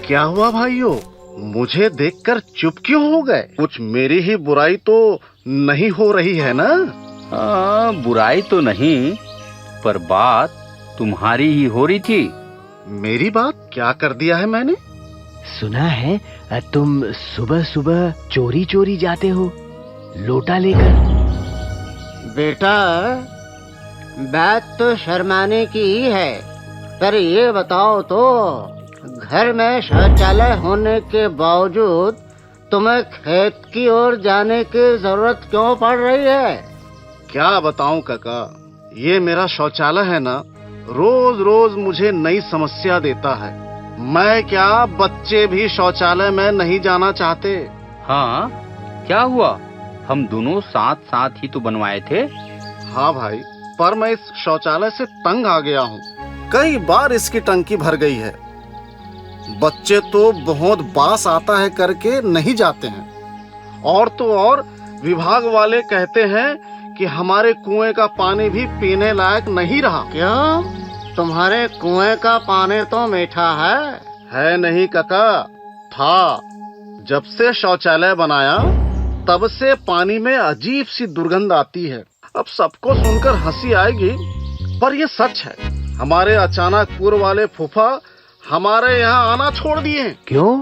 क्या हुआ भाइयों, मुझे देखकर चुप क्यों हो गए? कुछ मेरी ही बुराई तो नहीं हो रही है ना? बुराई तो नहीं, पर बात तुम्हारी ही हो रही थी। मेरी बात क्या कर दिया है मैंने? सुना है तुम सुबह सुबह चोरी चोरी जाते हो लोटा लेकर। बेटा, बात तो शर्माने की ही है, पर ये बताओ तो घर में शौचालय होने के बावजूद तुम्हें खेत की ओर जाने की जरूरत क्यों पड़ रही है? क्या बताऊं काका, ये मेरा शौचालय है ना, रोज रोज मुझे नई समस्या देता है। मैं क्या, बच्चे भी शौचालय में नहीं जाना चाहते। हाँ, क्या हुआ? हम दोनों साथ साथ ही तो बनवाए थे। हाँ भाई, पर मैं इस शौचालय से तंग आ गया हूँ। कई बार इसकी टंकी भर गई है। बच्चे तो बहुत बास आता है करके नहीं जाते हैं, और तो और विभाग वाले कहते हैं कि हमारे कुएं का पानी भी पीने लायक नहीं रहा। क्यों? तुम्हारे कुएं का पानी तो मीठा है नहीं काका, था। जब से शौचालय बनाया तब से पानी में अजीब सी दुर्गंध आती है। अब सबको सुनकर हंसी आएगी, पर ये सच है। हमारे अचानक पूर्व वाले फूफा हमारे यहाँ आना छोड़ दिए। क्यों?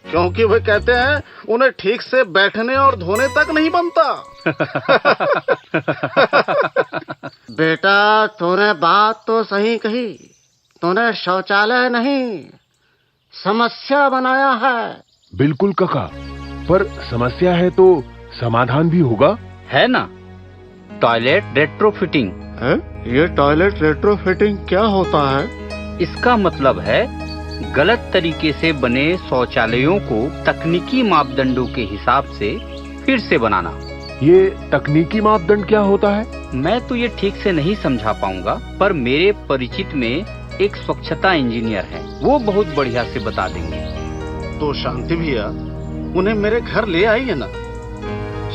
क्योंकि वे कहते हैं उन्हें ठीक से बैठने और धोने तक नहीं बनता। बेटा, तूने बात तो सही कही। तूने शौचालय नहीं, समस्या बनाया है। बिल्कुल काका, पर समस्या है तो समाधान भी होगा, है ना? Toilet retrofitting. ये टॉयलेट रेट्रोफिटिंग क्या होता है? इसका मतलब है गलत तरीके से बने शौचालयों को तकनीकी मापदंडों के हिसाब से फिर से बनाना। ये तकनीकी मापदंड क्या होता है? मैं तो ये ठीक से नहीं समझा पाऊंगा, पर मेरे परिचित में एक स्वच्छता इंजीनियर है, वो बहुत बढ़िया से बता देंगे। तो शांति भैया, उन्हें मेरे घर ले आइए ना।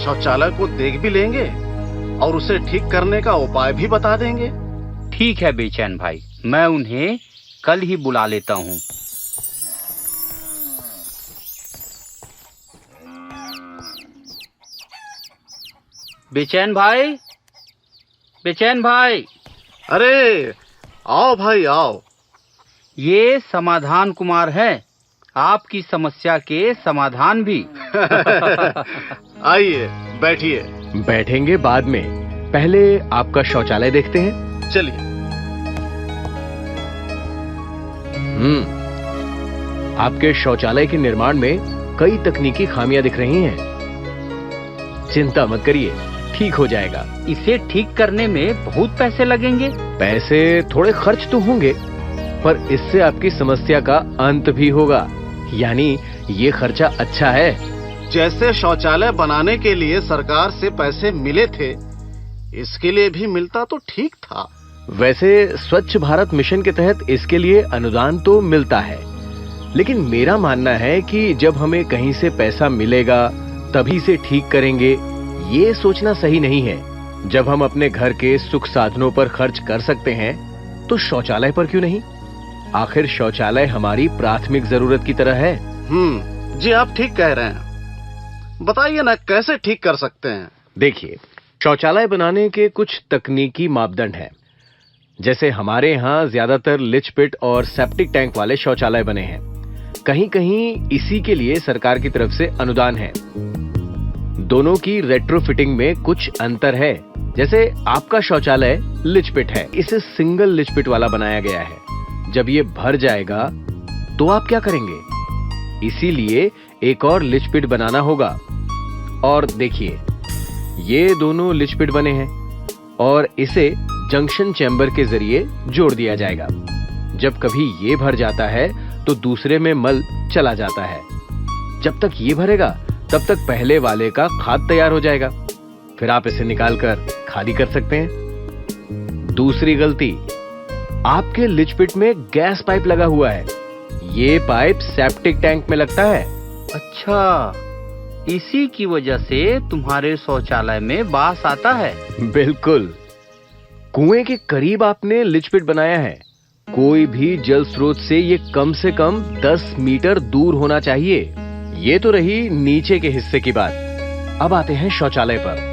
शौचालय को देख भी लेंगे और उसे ठीक करने का उपाय भी बता देंगे। ठीक है बेचैन भाई, मैं उन्हें कल ही बुला लेता हूँ। बेचैन भाई, बेचैन भाई। अरे आओ भाई आओ। ये समाधान कुमार है, आपकी समस्या के समाधान भी। आइए बैठिए। बैठेंगे बाद में, पहले आपका शौचालय देखते हैं। चलिए। आपके शौचालय के निर्माण में कई तकनीकी खामियां दिख रही हैं। चिंता मत करिए, ठीक हो जाएगा। इसे ठीक करने में बहुत पैसे लगेंगे। पैसे थोड़े खर्च तो होंगे, पर इससे आपकी समस्या का अंत भी होगा। यानी ये खर्चा अच्छा है। जैसे शौचालय बनाने के लिए सरकार से पैसे मिले थे, इसके लिए भी मिलता तो ठीक था। वैसे स्वच्छ भारत मिशन के तहत इसके लिए अनुदान तो मिलता है, लेकिन मेरा मानना है कि जब हमें कहीं से पैसा मिलेगा तभी इसे ठीक करेंगे, ये सोचना सही नहीं है। जब हम अपने घर के सुख साधनों पर खर्च कर सकते हैं तो शौचालय पर क्यों नहीं? आखिर शौचालय हमारी प्राथमिक जरूरत की तरह है। जी आप ठीक कह रहे हैं। बताइए ना, कैसे ठीक कर सकते हैं? देखिए, शौचालय बनाने के कुछ तकनीकी मापदंड हैं। जैसे हमारे यहाँ ज्यादातर लिच पिट और सेप्टिक टैंक वाले शौचालय बने हैं। कहीं कहीं इसी के लिए सरकार की तरफ से अनुदान है। दोनों की रेट्रोफिटिंग में कुछ अंतर है। जैसे आपका शौचालय लिच पिट है, इसे सिंगल लिच पिट वाला बनाया गया है। जब ये भर जाएगा तो आप क्या करेंगे? इसीलिए एक और लिच पिट बनाना होगा। और देखिए, ये दोनों लिच पिट बने हैं और इसे जंक्शन चैम्बर के जरिए जोड़ दिया जाएगा। जब कभी ये भर जाता है तो दूसरे में मल चला जाता है। जब तक ये भरेगा तब तक पहले वाले का खाद तैयार हो जाएगा, फिर आप इसे निकालकर खाली कर सकते हैं। दूसरी गलती, आपके लिच पिट में गैस पाइप लगा हुआ है। ये पाइप सेप्टिक टैंक में लगता है। अच्छा, इसी की वजह से तुम्हारे शौचालय में बास आता है। बिल्कुल। कुएं के करीब आपने लिच पिट बनाया है। कोई भी जल स्रोत से ये कम से कम 10 मीटर दूर होना चाहिए। ये तो रही नीचे के हिस्से की बात। अब आते हैं शौचालय पर।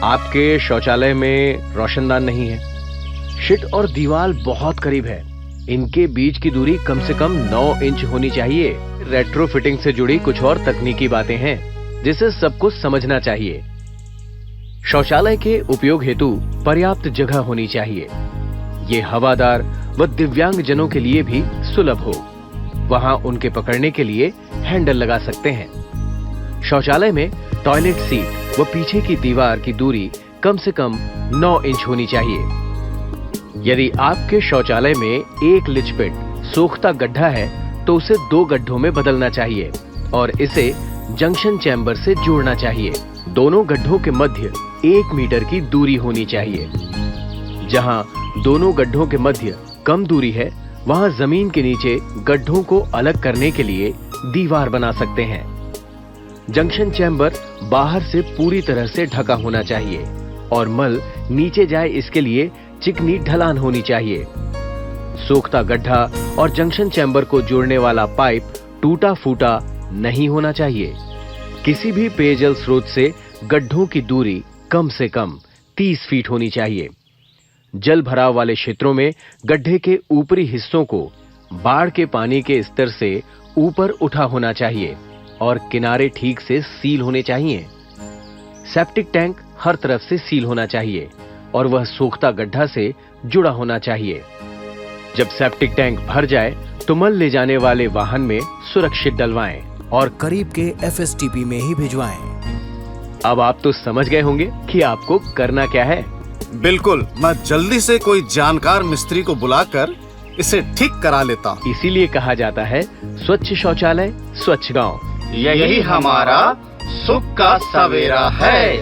आपके शौचालय में रोशनदान नहीं है। शिट और दीवार बहुत करीब है। इनके बीच की दूरी कम से कम 9 इंच होनी चाहिए। रेट्रोफिटिंग से जुड़ी कुछ और तकनीकी बातें हैं जिसे सबको समझना चाहिए। शौचालय के उपयोग हेतु पर्याप्त जगह होनी चाहिए। ये हवादार व दिव्यांग जनों के लिए भी सुलभ हो। वहां उनके पकड़ने के लिए हैंडल लगा सकते हैं। शौचालय में टॉयलेट सीट व पीछे की दीवार की दूरी कम से कम 9 इंच होनी चाहिए। यदि आपके शौचालय में एक लिच पिट सोखता गड्ढा है तो उसे 2 गड्ढों में बदलना चाहिए और इसे जंक्शन चैम्बर से जोड़ना चाहिए। दोनों गड्ढों के मध्य 1 मीटर की दूरी होनी चाहिए। जहां दोनों गड्ढों के मध्य कम दूरी है वहां जमीन के नीचे गड्ढों को अलग करने के लिए दीवार बना सकते हैं। जंक्शन चैम्बर बाहर से पूरी तरह से ढका होना चाहिए और मल नीचे जाए इसके लिए चिकनी ढलान होनी चाहिए। सोखता गड्ढा और जंक्शन चैम्बर को जोड़ने वाला पाइप टूटा फूटा नहीं होना चाहिए। किसी भी पेयजल स्रोत से गड्ढों की दूरी कम से कम 30 फीट होनी चाहिए। जल भराव वाले क्षेत्रों में गड्ढे के ऊपरी हिस्सों को बाढ़ के पानी के स्तर से ऊपर उठा होना चाहिए और किनारे ठीक से सील होने चाहिए। सेप्टिक टैंक हर तरफ से सील होना चाहिए और वह सोखता गड्ढा से जुड़ा होना चाहिए। जब सेप्टिक टैंक भर जाए तो मल ले जाने वाले वाहन में सुरक्षित डलवाएं और करीब के एफएसटीपी में ही भिजवाएं। अब आप तो समझ गए होंगे कि आपको करना क्या है। बिल्कुल, मैं जल्दी से कोई जानकार मिस्त्री को बुलाकर इसे ठीक करा लेता हूँ। इसीलिए कहा जाता है स्वच्छ शौचालय स्वच्छ गांव। यही हमारा सुख का सवेरा है।